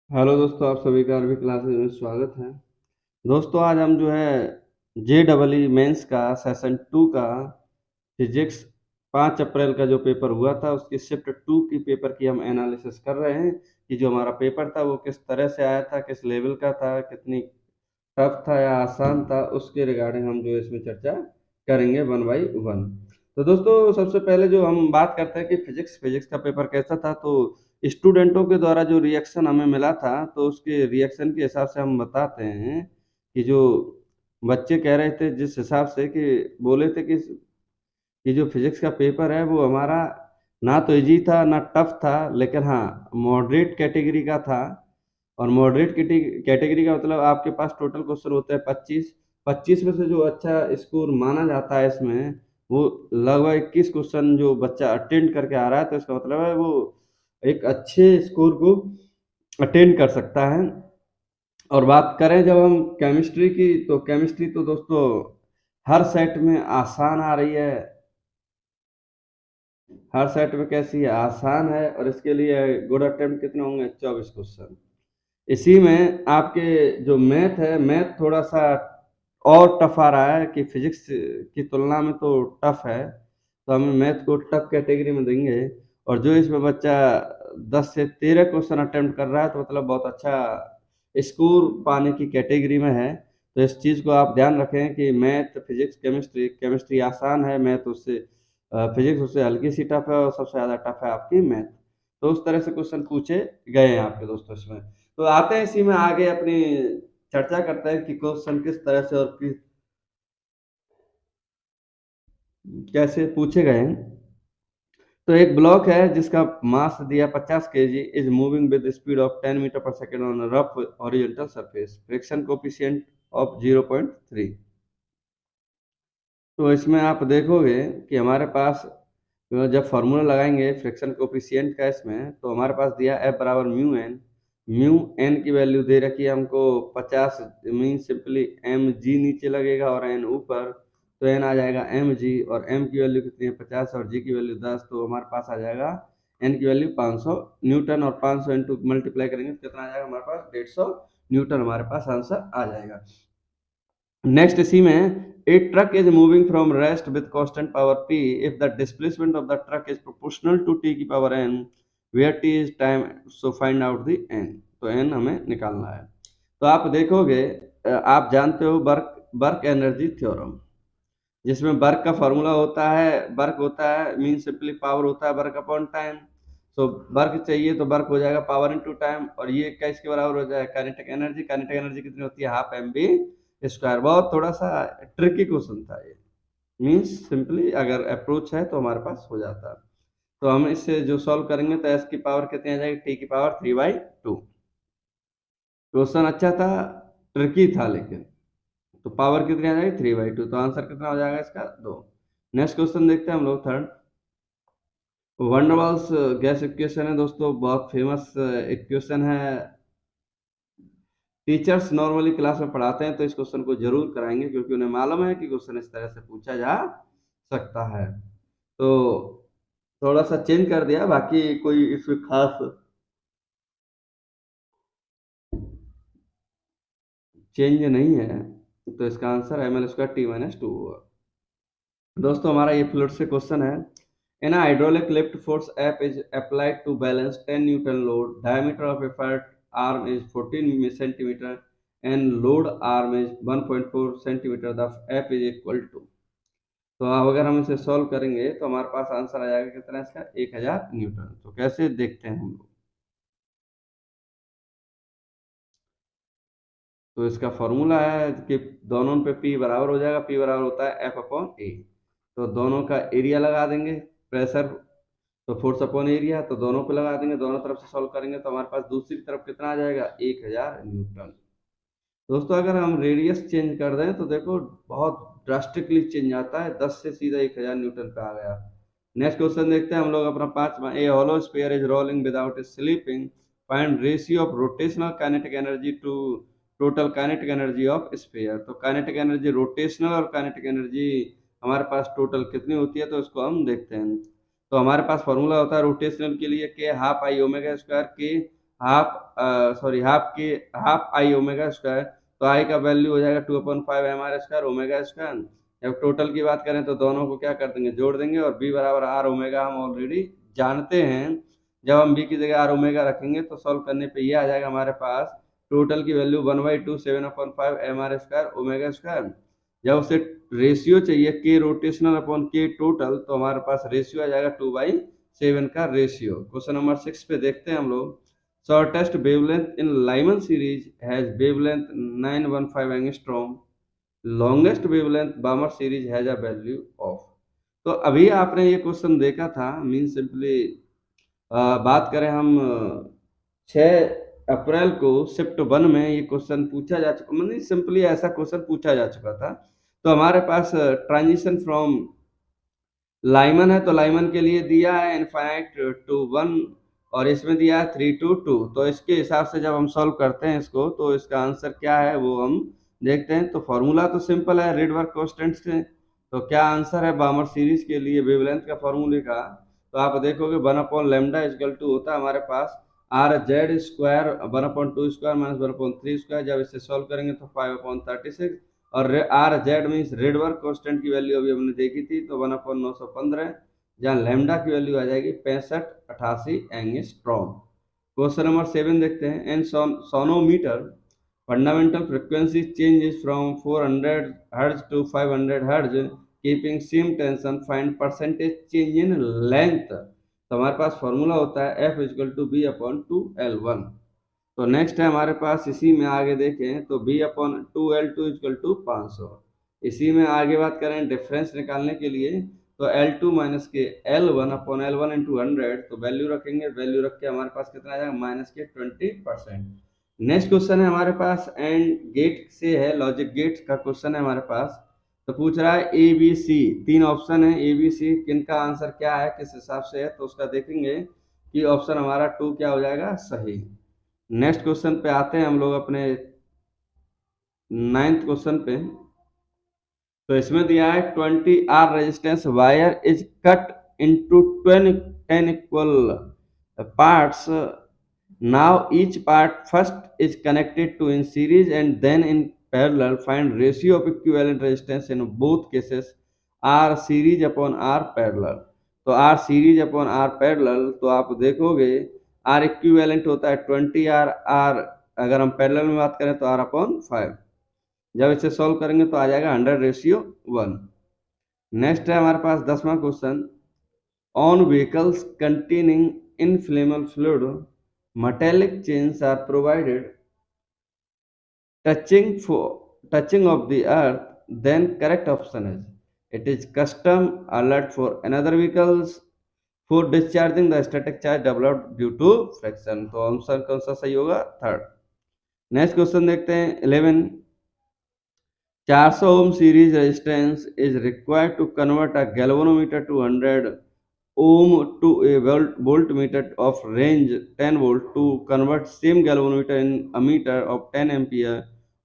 Hello दोस्तों, आप सभी का अरबी क्लासेज में स्वागत है। दोस्तों, आज हम जो है जे डबल ई मेंस का सेशन 2 का फिजिक्स 5 अप्रैल का जो पेपर हुआ था उसकी शिफ्ट 2 की पेपर की हम एनालिसिस कर रहे हैं कि जो हमारा पेपर था वो किस तरह से आया था, किस लेवल का था, कितनी टफ था या आसान था, उसके रिगार्डिंग हम जो है इसमें चर्चा करेंगे वन बाई वन। तो दोस्तों, सबसे पहले जो हम बात करते हैं कि फिजिक्स फिजिक्स का पेपर कैसा था, तो स्टूडेंटों के द्वारा जो रिएक्शन हमें मिला था तो उसके रिएक्शन के हिसाब से हम बताते हैं कि जो बच्चे कह रहे थे, जिस हिसाब से कि बोले थे कि ये जो फिजिक्स का पेपर है वो हमारा ना तो इजी था ना टफ था, लेकिन हाँ मॉडरेट कैटेगरी का था। और मॉडरेट कैटेगरी का मतलब आपके पास टोटल क्वेश्चन होते हैं 25। 25 में से जो अच्छा स्कोर माना जाता है इसमें वो लगभग 21 क्वेश्चन जो बच्चा अटेंड करके आ रहा है, तो इसका मतलब है वो एक अच्छे स्कोर को अटेंड कर सकता है। और बात करें जब हम केमिस्ट्री की, तो केमिस्ट्री तो दोस्तों हर सेट में आसान आ रही है। हर सेट में कैसी है, आसान है। और इसके लिए गुड अटेम्प्ट कितने होंगे, 24 क्वेश्चन। इसी में आपके जो मैथ है, मैथ थोड़ा सा और टफ आ रहा है कि फिजिक्स की तुलना में तो टफ है, तो हम मैथ को टफ कैटेगरी में देंगे। और जो इसमें बच्चा 10 से 13 क्वेश्चन अटेम्प्ट कर रहा है तो मतलब बहुत अच्छा स्कोर पाने की कैटेगरी में है। तो इस चीज़ को आप ध्यान रखें कि मैथ फिजिक्स केमिस्ट्री, केमिस्ट्री आसान है, मैथ उससे फिजिक्स उससे हल्की सी टफ है, और सबसे ज़्यादा टफ है आपकी मैथ। तो उस तरह से क्वेश्चन पूछे गए हैं आपके दोस्तों इसमें। तो आते हैं इसी में आगे अपनी चर्चा करते हैं कि क्वेश्चन किस तरह से और कैसे पूछे गए हैं। तो एक ब्लॉक है जिसका मास दिया 50 KG, is moving with speed of 10 metre पर second on rough horizontal surface, friction coefficient of 0.3। तो इसमें आप देखोगे कि हमारे पास जब फॉर्मूला लगाएंगे फ्रिक्शन कोफिशिएंट का इसमें, तो हमारे पास दिया F बराबर म्यू एन। म्यू एन की वैल्यू दे रखी है हमको 50, मीन सिंपली एम जी नीचे लगेगा और एन ऊपर, तो एन आ जाएगा एम जी। और एम की वैल्यू कितनी है 50 और जी की वैल्यू 10, तो हमारे पास आ जाएगा एन की वैल्यू 500 न्यूटन। और 500 इंटू मल्टीप्लाई करेंगे तो कितना आ जाएगा हमारे पास 150 न्यूटन हमारे पास आंसर आ जाएगा। नेक्स्ट इसी में a truck is moving from rest with constant power p if the displacement of the truck is proportional to t की power n where t is time, so find out the n। तो n हमें निकालना है। तो आप देखोगे, आप जानते हो वर्क वर्क एनर्जी थ्योरम, जिसमें वर्क का फॉर्मूला होता है, वर्क होता है मीन सिंपली पावर होता है work upon time. So work चाहिए तो वर्क हो जाएगा पावर इनटू टाइम, और ये क्या इसके बराबर हो जाएगा काइनेटिक एनर्जी। काइनेटिक एनर्जी कितनी होती है, हाफ एम बी स्क्वायर। बहुत थोड़ा सा ट्रिकी क्वेश्चन था ये, मीन्स सिंपली अगर अप्रोच है तो हमारे पास हो जाता है। तो हम इससे जो सॉल्व करेंगे तो एस की पावर कितनी आ जाएगी, टी की पावर 3/2। क्वेश्चन अच्छा था, ट्रिकी था, लेकिन तो पावर कितनी आ जाएगी 3/2, तो आंसर कितना हो जाएगा इसका 2। नेक्स्ट क्वेश्चन देखते हैं हम लोग थर्ड। वंडरवाल्स गैस इक्वेशन है दोस्तों, बहुत फेमस इक्वेशन है। टीचर्स नॉर्मली क्लास में पढ़ाते हैं तो इस क्वेश्चन को जरूर कराएंगे, क्योंकि उन्हें मालूम है कि क्वेश्चन इस तरह से पूछा जा सकता है। तो थोड़ा सा चेंज कर दिया, बाकी कोई इसमें खास चेंज नहीं है। तो इसका answer M L square T minus two होगा। दोस्तों, हमारा ये फ्लूइड से क्वेश्चन है। In hydraulic lift force F is applied to balance 10 newton load, diameter of effort arm is 14 centimetre and load arm is 1.4 centimetre, the F is equal to. तो अब अगर हम इसे सॉल्व करेंगे तो हमारे पास आंसर आ जाएगा कितना इसका 1000 न्यूटन। तो कैसे देखते हैं हम लोग, तो इसका फॉर्मूला है कि दोनों पे P बराबर हो जाएगा, P बराबर होता है F अपॉन ए। तो दोनों का एरिया लगा देंगे, प्रेशर तो फोर्स अपॉन एरिया, तो दोनों पे लगा देंगे, दोनों तरफ से सॉल्व करेंगे तो हमारे पास दूसरी तरफ कितना आ जाएगा 1000 न्यूटन। दोस्तों, अगर हम रेडियस चेंज कर दें तो देखो बहुत ड्रास्टिकली चेंज आता है, 10 से सीधा 1000 न्यूटन पे आ गया। नेक्स्ट क्वेश्चन देखते हैं हम लोग अपना पांचवा। A hollow sphere is rolling without slipping, find ratio of rotational kinetic energy to total kinetic energy of sphere. तो काइनेटिक एनर्जी रोटेशनल और काइनेटिक एनर्जी हमारे पास टोटल कितनी होती है, तो इसको हम देखते हैं। तो हमारे पास फॉर्मूला होता है रोटेशनल के लिए के हाफ आई ओमेगा स्क्वायर के हाफ आई ओमेगा स्क्वायर, तो आई का वैल्यू हो जाएगा 2/5 M R square omega square. जब टोटल की बात करें तो दोनों को क्या कर देंगे, जोड़ देंगे, और बी बराबर आर ओमेगा हम ऑलरेडी जानते हैं। जब हम बी की जगह आर ओमेगा रखेंगे तो सॉल्व करने पे ये आ जाएगा हमारे पास टोटल की value 1/2 7/5 M R square omega square. जब उसे रेशियो चाहिए के रोटेशनल अपॉन के टोटल, तो हमारे पास रेशियो आ जाएगा 2/7 का रेशियो। क्वेश्चन नंबर 6 पे देखते हैं हम लोग। Shortest wavelength in Lyman series has wavelength 915 angstrom, longest wavelength बामर series has a value of. तो अभी आपने ये क्वेश्चन देखा था, मीन सिंपली बात करें हम 6 अप्रैल को शिफ्ट 1 में ये क्वेश्चन पूछा जा चुका, मतलब सिंपली ऐसा क्वेश्चन पूछा जा चुका था। तो हमारे पास ट्रांजिशन फ्रॉम लाइमन है, तो लाइमन के लिए दिया है इनफाइनाइट टू 1 और इसमें दिया है 3 to 2। तो इसके हिसाब से जब हम सॉल्व करते हैं इसको, तो इसका आंसर क्या है वो हम देखते हैं। तो फॉर्मूला तो सिंपल है रिडवर्क कांस्टेंट से। तो क्या आंसर है बामर सीरीज के लिए वेवलेंथ का फॉर्मूले का, तो आप देखोगे 1/λ इक्वल टू होता है हमारे पास R Z square 1/2 square minus 1/3 square. जब इसे सॉल्व करेंगे तो 5/36, और R Z means Rydberg constant की वैल्यू अभी हमने देखी थी, तो 1/915, जहाँ लैम्डा की वैल्यू आ जाएगी 6588 एंगस्ट्रॉम। क्वेश्चन नंबर 7 देखते हैं। An sonometer fundamental frequency changes from 400 hertz to 500 hertz keeping same tension, find percentage change in length. तो हमारे पास फॉर्मूला होता है F equal to B upon 2L1। तो नेक्स्ट है हमारे पास, इसी में आगे देखें तो b upon 2L2 equal to 500। इसी में आगे बात करें डिफरेंस निकालने के लिए, तो L2 माइनस के L1 अपॉन L1 इंटू 100, तो वैल्यू रखेंगे, वैल्यू रख के हमारे पास कितना आ जाएगा माइनस के 20%। नेक्स्ट क्वेश्चन है हमारे पास एंड गेट से है, लॉजिक गेट का क्वेश्चन है हमारे पास। तो पूछ रहा है ए बी सी, 3 ऑप्शन है ए बी सी, किनका आंसर क्या है किस हिसाब से है, तो उसका देखेंगे कि ऑप्शन हमारा 2 क्या हो जाएगा सही। नेक्स्ट क्वेश्चन पे आते हैं हम लोग अपने 9th क्वेश्चन पे। तो इसमें दिया है 20 R resistance wire is cut into 10 equal parts. Now each part first is connected to in series and then in parallel, find ratio of equivalent resistance in both cases, R series upon R parallel. तो R series upon R parallel, तो आप देखोगे are equivalent होता है 20 are, are अगर हम parallel में बात करें तो आर अपॉन 5। जब इसे सॉल्व करेंगे तो आ जाएगा 100:1। नेक्स्ट है हमारे पास 10वां question. On vehicles containing inflammable fluid metallic chains are provided touching of the earth, then correct option is it is custom alert for another vehicles for discharging the static charge developed due to friction। तो answer कौन सा सही होगा, third. Next question देखते हैं 11। 400 ohm series resistance is required to convert a galvanometer to 100 ohm to a voltmeter of range 10 volt to convert same galvanometer in a meter of 10 ampere,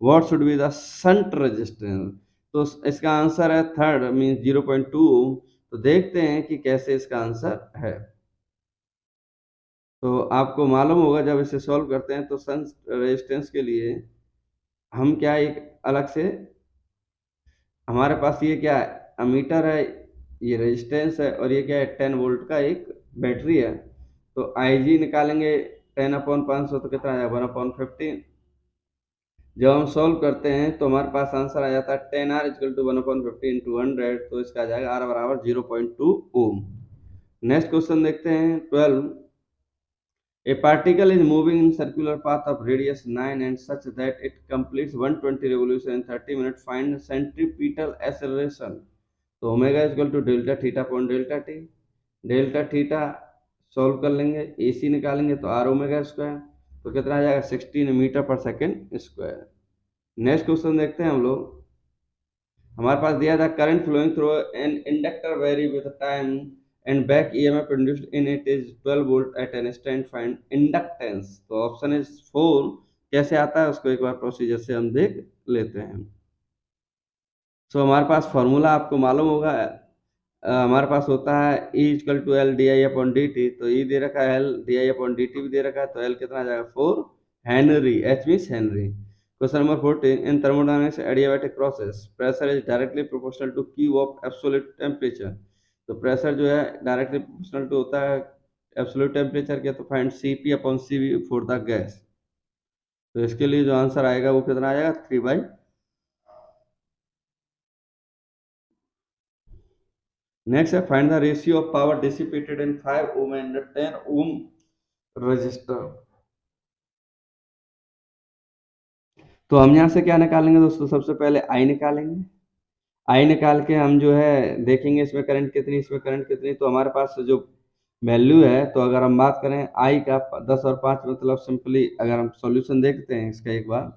what should be the shunt resistance। तो इसका answer है third mean 0.2 ohm। तो देखते हैं कि कैसे इसका answer है। तो आपको मालूम होगा जब इसे सॉल्व करते हैं तो शंट रेजिस्टेंस के लिए हम क्या एक अलग से, हमारे पास ये क्या है अमीटर है, ये रेजिस्टेंस है, और ये क्या है 10 वोल्ट का एक बैटरी है। तो IG निकालेंगे 10/500 तो कितना आएगा 1/15। जब हम सॉल्व करते हैं तो हमारे पास आंसर आ जाता है 10R इक्वल टू 1/50 इंटू 100, तो इसका आ जाएगा R बराबर 0.2 ओम। नेक्स्ट क्वेश्चन देखते हैं 12। A particle is moving in circular path of radius 9 and such that it completes 120 revolution in 30 minutes. Find centripetal acceleration। तो omega equal to delta theta upon delta T. Delta theta solve कर लेंगे, AC निकालेंगे तो R omega square, तो कितना आ जाएगा 16 metre पर सेकेंड स्क्वायर। नेक्स्ट क्वेश्चन देखते हैं हम लोग। हमारे पास दिया था current flowing through an inductor vary with time and back EMF produced in it is 12 volt at an instant, find inductance। तो ऑप्शन इज 4 कैसे आता है उसको एक बार प्रोसीजर से हम देख लेते हैं। सो हमारे पास फॉर्मूला आपको मालूम होगा हमारे पास होता है E equal to L D I upon D T, तो E दे रखा है L D I upon D T भी दे रखा है, तो एल कितना आ जाएगा 4 henry, H means henry. Question number 14, in thermodynamics adiabatic process pressure is directly proportional to cube of absolute temperature. तो प्रेशर जो है डायरेक्टली प्रोपोर्शनल टू होता है एब्सोल्यूट टेम्परेचर के, तो find C P upon C V for the gas. तो इसके लिए जो आंसर आएगा वो कितना आएगा 3/। नेक्स्ट है find the ratio of power dissipated in 5 ohm and 10 ohm resistor. तो हम यहाँ से क्या निकालेंगे दोस्तों, सबसे पहले आई निकालेंगे। आई निकाल के हम जो है देखेंगे इसमें करंट कितनी, इसमें करंट कितनी। तो हमारे पास जो वैल्यू है, तो अगर हम बात करें आई का 10 और 5, मतलब सिंपली अगर हम सॉल्यूशन देखते हैं इसका एक बार,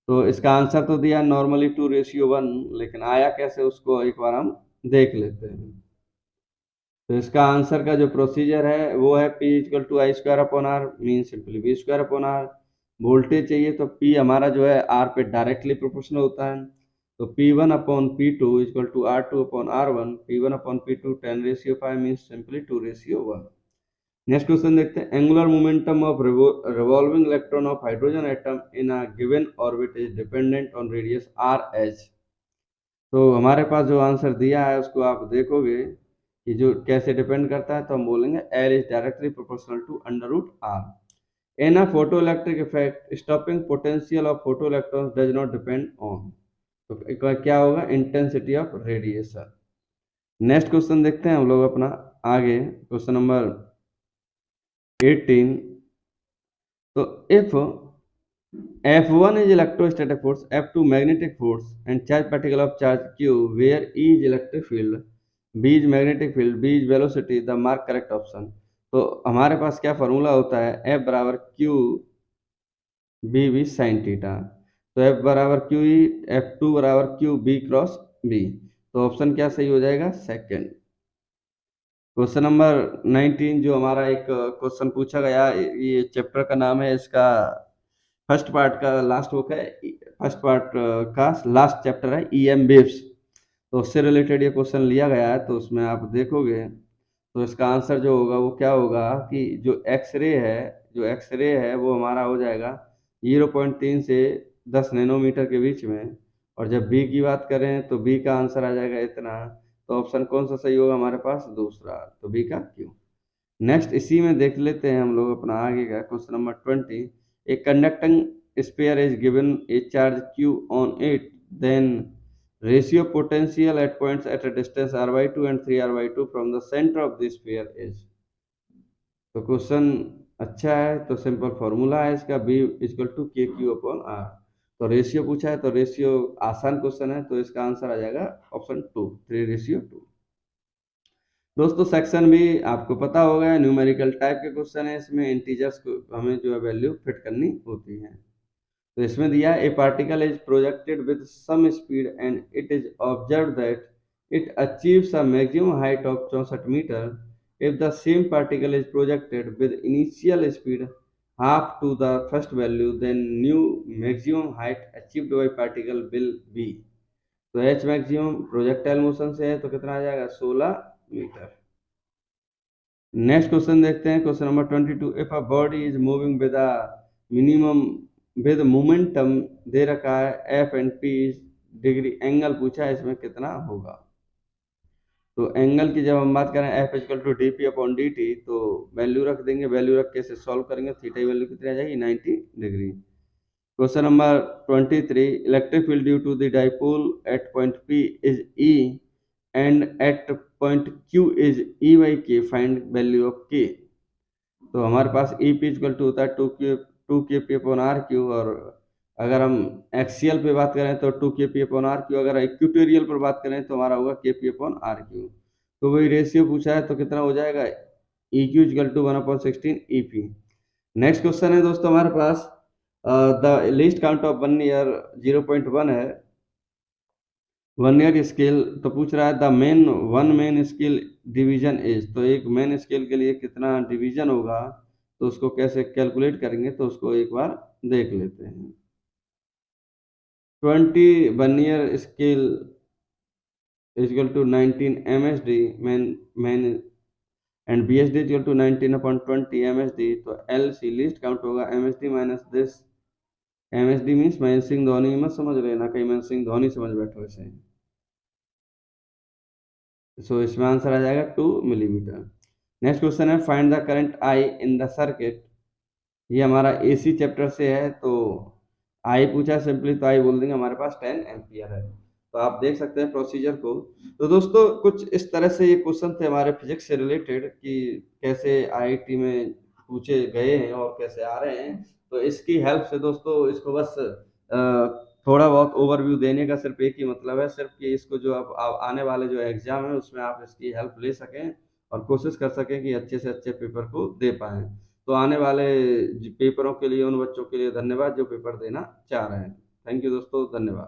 तो इसका आंसर तो दिया नॉर्मली 2:1, लेकिन आया कैसे उसको एक बार हम देख लेते हैं। तो इसका आंसर का जो प्रोसीजर है वो है P equal to I square upon R, mean simply V square upon R. Voltage चाहिए तो P हमारा जो है R पे डायरेक्टली प्रोपोर्शनल होता है, तो P1 upon P2 equal to R2 upon R1, P1 upon P2 10:5 mean simply 2:1। Next question देखते हैं, angular momentum of revolving electron of hydrogen atom in a given orbit is dependent on radius R H. तो हमारे पास जो answer दिया है उसको आप देखोगे कि जो कैसे डिपेंड करता है, तो हम बोलेंगे L is directly proportional to under root R. In a photoelectric effect stopping potential of photoelectron does not depend on, तो एक बार क्या होगा intensity of radiation. Next question देखते हैं हम लोग अपना आगे, क्वेश्चन नंबर 18। तो if F1 is electrostatic force, F2 magnetic force, and charge particle of charge Q, where E is electric field, B is magnetic field, B is velocity, the mark correct option। तो हमारे पास क्या formula होता है, F बराबर Q B V sine theta. तो F बराबर Q E, F2 बराबर Q B cross B. तो ऑप्शन क्या सही हो जाएगा, सेकंड। क्वेश्चन नंबर 19 जो हमारा एक क्वेश्चन पूछा गया, ये चैप्टर का नाम है, इसका फर्स्ट पार्ट का लास्ट बुक है, फर्स्ट पार्ट का लास्ट चैप्टर है ई एम वेव्स। तो उससे रिलेटेड ये क्वेश्चन लिया गया है, तो उसमें आप देखोगे तो इसका आंसर जो होगा वो क्या होगा कि जो एक्सरे है, जो एक्सरे है वो हमारा हो जाएगा 0.3 से 10 नैनोमीटर के बीच में। और जब बी की बात करें तो बी का आंसर आ जाएगा इतना। तो ऑप्शन कौन सा सही होगा हमारे पास, दूसरा, तो बी का क्यों। नेक्स्ट इसी में देख लेते हैं हम लोग अपना आगे का question number 20। A conducting sphere is given a charge q on it, then ratio potential at points at a distance r/2 and 3r/2 from the centre of the sphere is. तो क्वेश्चन अच्छा है, तो simple formula है इसका B equal to K Q upon R. तो ratio पूछा है, तो रेशियो आसान क्वेश्चन है, तो इसका आंसर आ जाएगा ऑप्शन 2, 3:2। दोस्तों सेक्शन भी आपको पता होगा, न्यूमेरिकल टाइप के क्वेश्चन है, इसमें इंटीजर्स को हमें जो है वैल्यू फिट करनी होती है। तो इसमें दिया है a particle is projected with some speed and it is observe that it achieves a maximum height of 64 metre. If the same particle is projected with initial speed half to the first value, then new maximum height achieved by particle will be. तो H maximum projectile motion से है, तो कितना आ जाएगा 16 metre. Next question देखते हैं, question number 22। If a body is moving with a minimum with momentum दे रखा है F and P degree, angle पूछा है इसमें कितना होगा। तो एंगल की जब हम बात करें F equal to D P upon D T, तो वैल्यू रख देंगे, वैल्यू रख के इसे सॉल्व करेंगे, थीटा की वैल्यू कितनी आ जाएगी 90 degree. Question number 23। Electric field due to the dipole at point P is E and at point Q is E by K, find value of K। तो हमारे पास ई पी इक्वल टू होता है 2K upon are Q, और अगर हम axial पे बात करें तो 2K अपॉन आर क्यू, अगर इक्वेटोरियल पर बात करें तो हमारा होगा KP अपॉन आर क्यू। तो वही रेशियो पूछा है, तो कितना हो जाएगा E Q equal to 1/16 EP। Next question है दोस्तों हमारे पास, द लीस्ट काउंट ऑफ 1 ईयर 0.1 है, 1 ईयर स्केल। तो पूछ रहा है the main scale division is, तो एक मेन स्केल के लिए कितना डिवीजन होगा, तो उसको कैसे कैलकुलेट करेंगे, तो उसको एक बार देख लेते हैं। 20 1 year scale is equal to 19 MSD main and BSD is equal to 19/20 MSD, तो LC लीस्ट काउंट होगा MSD minus this. MSD means Mahendra Singh Dhoni मत समझ लेना कहीं महेंद्र सिंह धोनी समझ बैठो इसे। सो इसमें आंसर आ जाएगा 2 मिलीमीटर। नेक्स्ट क्वेश्चन है find the current I in the circuit. ये हमारा AC चैप्टर से है, तो आई पूछा सिंपली तो आई बोल देंगे, हमारे पास 10 एम्पियर है। तो आप देख सकते हैं प्रोसीजर को। तो दोस्तों कुछ इस तरह से ये क्वेश्चन थे हमारे फिजिक्स से रिलेटेड कि कैसे IIT में पूछे गए हैं और कैसे आ रहे हैं। तो इसकी हेल्प से दोस्तों इसको बस थोड़ा बहुत ओवरव्यू देने का सिर्फ एक ही मतलब है, सिर्फ कि इसको जो अब आने वाले जो एग्जाम है उसमें आप इसकी हेल्प ले सकें और कोशिश कर सकें कि अच्छे से अच्छे पेपर को दे पाएं। तो आने वाले पेपरों के लिए उन बच्चों के लिए धन्यवाद जो पेपर देना चाह रहे हैं। थैंक यू दोस्तों, धन्यवाद।